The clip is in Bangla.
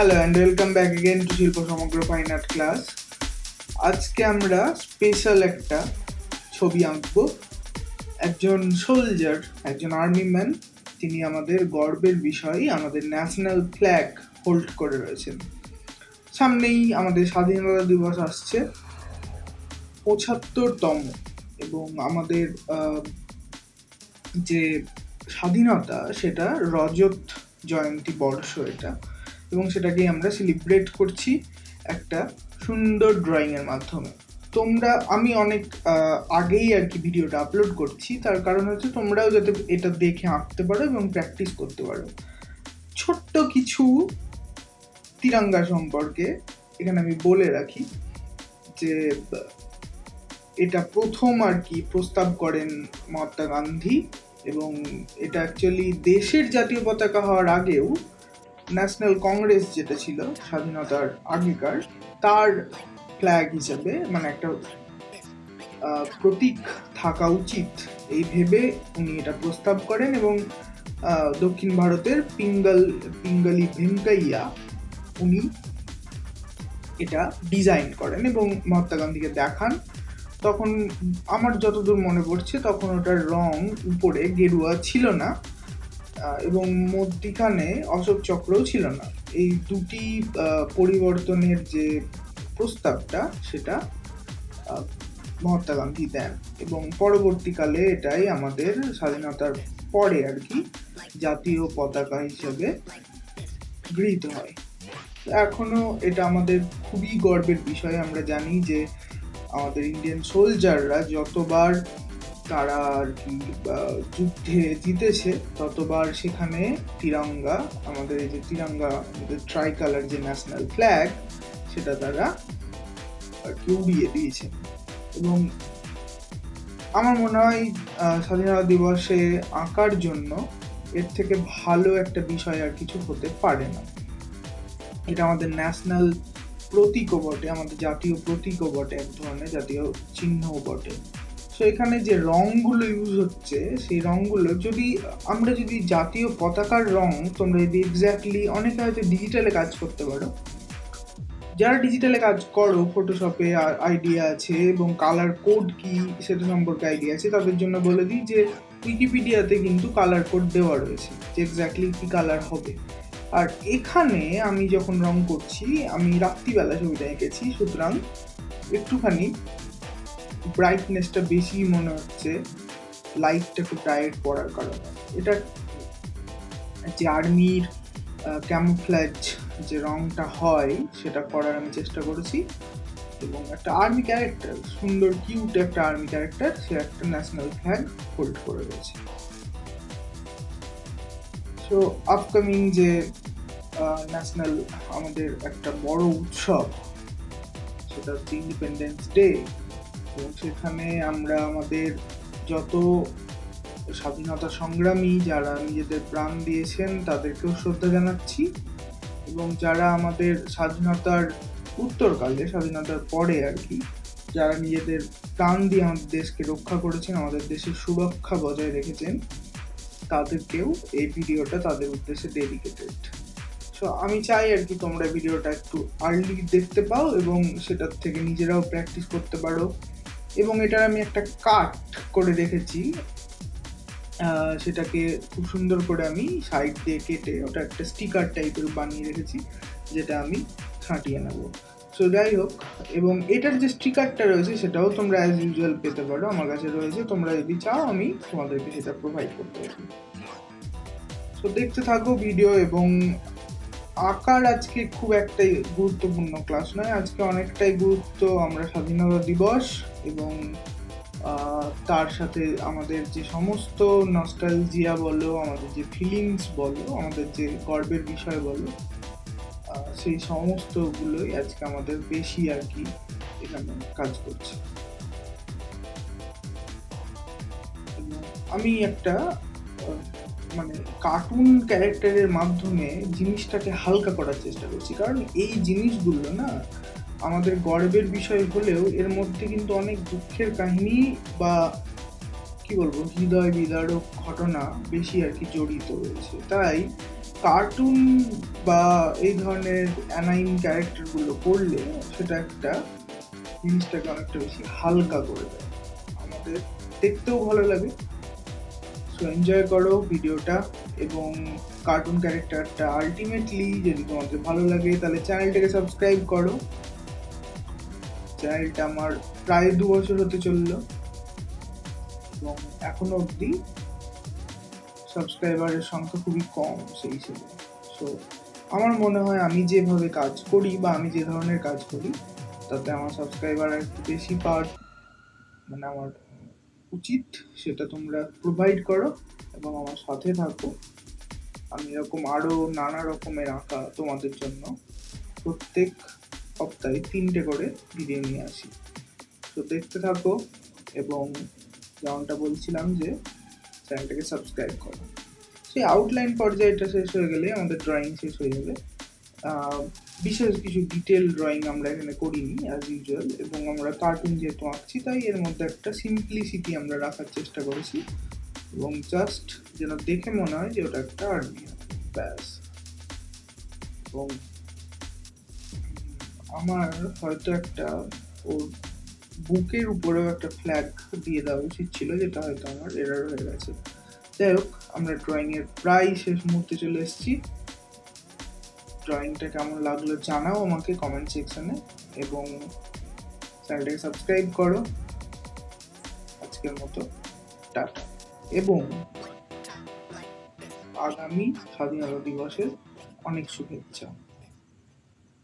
Hello and welcome back again two শিল্প সমগ্র ফাইন আর্ট ক্লাস। আজকে আমরা স্পেশাল একটা ছবি আঁকবো। একজন সোলজার, একজন আর্মি ম্যান, তিনি আমাদের গর্বের বিষয়, আমাদের ন্যাশনাল ফ্ল্যাগ হোল্ড করে রয়েছেন। সামনেই আমাদের স্বাধীনতা দিবস আসছে ৭৫তম, এবং আমাদের যে স্বাধীনতা সেটা রজত জয়ন্তী বর্ষ এটা, এবং সেটাকেই আমরা সেলিব্রেট করছি একটা সুন্দর ড্রয়িংয়ের মাধ্যমে। আমি অনেক আগেই আর কি ভিডিওটা আপলোড করছি, তার কারণ হচ্ছে তোমরাও যাতে এটা দেখে আঁকতে পারো এবং প্র্যাকটিস করতে পারো। ছোট্ট কিছু তিরঙ্গা সম্পর্কে এখানে আমি বলে রাখি যে এটা প্রথম আর কি প্রস্তাব করেন মহাত্মা গান্ধী, এবং এটা অ্যাকচুয়ালি দেশের জাতীয় পতাকা হওয়ার আগেও ন্যাশনাল কংগ্রেস যেটা ছিল স্বাধীনতার আগেকার, তার ফ্ল্যাগ হিসেবে মানে একটা প্রতীক থাকা উচিত এই ভেবে উনি এটা প্রস্তাব করেন, এবং দক্ষিণ ভারতের পিঙ্গালি ভেঙ্কাইয়া উনি এটা ডিজাইন করেন এবং মহাত্মা গান্ধীকে দেখান। তখন আমার যতদূর মনে পড়ছে তখন ওটার রং উপরে গেরুয়া ছিল না, এবং মধ্যিখানে অশোক চক্রও ছিল না। এই দুটি পরিবর্তনের যে প্রস্তাবটা সেটা মহাত্মা গান্ধী দেন, এবং পরবর্তীকালে এটাই আমাদের স্বাধীনতার পরে আর কি জাতীয় পতাকা হিসেবে গৃহীত হয়। এখনো এটা আমাদের খুবই গর্বের বিষয়। আমরা জানি যে আমাদের ইন্ডিয়ান সোলজাররা যতবার তারা আর কি যুদ্ধে জিতেছে ততবার সেখানে তিরঙ্গা, আমাদের এই যে তিরঙ্গা, আমাদের ট্রাই কালার যে ন্যাশনাল ফ্ল্যাগ, সেটা তারা আর কি উড়িয়ে দিয়েছে। এবং আমার মনে হয় স্বাধীনতা দিবসে আঁকার জন্য এর থেকে ভালো একটা বিষয় আর কিছু হতে পারে না। এটা আমাদের ন্যাশনাল প্রতীকও বটে, আমাদের জাতীয় প্রতীকও বটে, এক ধরনের জাতীয় চিহ্নও বটে। তো এখানে যে রঙগুলো ইউজ হচ্ছে সেই রঙগুলো আমরা যদি জাতীয় পতাকার রং, তোমরা যদি এক্স্যাক্টলি, অনেকে হয়তো ডিজিটালে কাজ করতে পারো, যারা ডিজিটালে কাজ করো, ফটোশপে আইডিয়া আছে এবং কালার কোড কি সেটা সম্পর্কে আইডিয়া আছে, তাদের জন্য বলে দিই যে উইকিপিডিয়াতে কিন্তু কালার কোড দেওয়া রয়েছে যে এক্স্যাক্টলি কি কালার হবে। আর এখানে আমি যখন রং করছি, আমি রাত্রিবেলা ছবিটা এঁকেছি, সুতরাং একটুখানি ব্রাইটনেসটা বেশি মনে হচ্ছে, লাইটটা খুব ডাইরেক্ট পড়ার কারণে। এটা যে আর্মির ক্যামোফ্ল্যাজ যে রংটা হয় সেটা করার আমি চেষ্টা করেছি, এবং একটা আর্মি ক্যারেক্টার, সুন্দর কিউট একটা আর্মি ক্যারেক্টার, সে একটা ন্যাশনাল ফ্ল্যাগ হোল্ড করে রয়েছে। সো আপকামিং যে ন্যাশনাল আমাদের একটা বড় উৎসব, সেটা হচ্ছে ইন্ডিপেন্ডেন্স ডে, এবং সেখানে আমরা আমাদের যত স্বাধীনতা সংগ্রামী যারা নিজেদের প্রাণ দিয়েছেন তাদেরকেও শ্রদ্ধা জানাচ্ছি, এবং যারা আমাদের স্বাধীনতার উত্তরকালে, স্বাধীনতার পরে আর কি, যারা নিজেদের প্রাণ দিয়ে আমাদের দেশকে রক্ষা করেছেন, আমাদের দেশের সুরক্ষা বজায় রেখেছেন, তাদেরকেও এই ভিডিওটা তাদের উদ্দেশ্যে ডেডিকেটেড। সো আমি চাই আর কি তোমরা ভিডিওটা একটু আর্লি দেখতে পাও এবং সেটার থেকে নিজেরাও প্র্যাকটিস করতে পারো। এবং এটার আমি একটা কাট করে রেখেছি, সেটাকে খুব সুন্দর করে আমি সাইড দিয়ে কেটে ওটা একটা স্টিকার টাইপের বানিয়ে রেখেছি, যেটা আমি ছাঁটিয়ে নেব। সো যাই হোক, এবং এটার যে স্টিকারটা রয়েছে সেটাও তোমরা অ্যাজ ইউজুয়াল পেতে পারো, আমার কাছে রয়েছে, তোমরা যদি চাও আমি তোমাদেরকে সেটা প্রোভাইড করতে পারি। সো দেখতে থাকো ভিডিও। এবং আঁকার আজকে খুব একটাই গুরুত্বপূর্ণ ক্লাস নয়, আজকে অনেকটাই গুরুত্ব আমরা স্বাধীনতা দিবস এবং তার সাথে আমাদের যে সমস্ত নস্টালজিয়া বলো, আমাদের যে ফিলিংস বলো, আমাদের যে গর্বের বিষয় বলো, সেই সমস্তগুলোই আজকে আমাদের বেশি আর কি এখানে কাজ করছে। আমি একটা মানে কার্টুন ক্যারেক্টারের মাধ্যমে জিনিসটাকে হালকা করার চেষ্টা করছি, কারণ এই জিনিসগুলো না আমাদের গর্বের বিষয় হলেও এর মধ্যে কিন্তু অনেক দুঃখের কাহিনী বা কি বলবো, হৃদয় বিদারক ঘটনা বেশি আর কি জড়িত রয়েছে। তাই কার্টুন বা এই ধরনের অ্যানাইম ক্যারেক্টারগুলো করলে সেটা একটা জিনিসটাকে অনেকটা বেশি হালকা করে দেয়, আমাদের দেখতেও ভালো লাগে। সো এনজয় করো ভিডিওটা, এবং কার্টুন ক্যারেক্টারটা আলটিমেটলি যদি তোমাদের ভালো লাগে তাহলে চ্যানেলটাকে সাবস্ক্রাইব করো। চ্যানেলটা আমার প্রায় 2 বছর হতে চললো এবং এখনো অবধি সাবস্ক্রাইবারের সংখ্যা খুবই কম সেই হিসেবে। সো আমার মনে হয় আমি যেভাবে কাজ করি বা আমি যে ধরনের কাজ করি তাতে আমার সাবস্ক্রাইবার একটু বেশি পাওয়ার মানে আমার উচিত, সেটা তোমরা প্রোভাইড করো এবং আমার সাথে থাকো। আমি এরকম আরও নানা রকমের আঁকা তোমাদের জন্য প্রত্যেক সপ্তাহে 3টে করে ভিডিও নিয়ে আসি। তো দেখতে থাকো এবং যেমনটা বলছিলাম যে চ্যানেলটাকে সাবস্ক্রাইব করো। সেই আউটলাইন পর্যায়টা শেষ হয়ে গেলে আমাদের ড্রয়িং শেষ হয়ে যাবে। বিশেষ কিছু ডিটেল ড্রয়িং আমরা এখানে করিনি অ্যাজ ইউজুয়াল, এবং আমরা কার্টুন যেহেতু আঁকছি তাই এর মধ্যে একটা সিম্পলিসিটি আমরা রাখার চেষ্টা করেছি, এবং জাস্ট যেন দেখে মনে হয় যে ওটা একটা আর্মি, ব্যাস। এবং আমার হয়তো একটা ওর বুকের উপরেও একটা ফ্ল্যাগ দিয়ে দেওয়া উচিত ছিল, যেটা হয়তো আমার এরর হয়ে গেছে। যাই হোক, আমরা ড্রয়িংয়ের প্রায় শেষ মুহূর্তে চলে এসেছি। ড্রয়িংটা কেমন লাগলো জানাও আমাকে কমেন্ট সেকশনে, এবং চ্যানেলটাকে সাবস্ক্রাইব করো। আজকের মতো টাটা, এবং আগামী স্বাধীনতা দিবসের অনেক শুভেচ্ছা।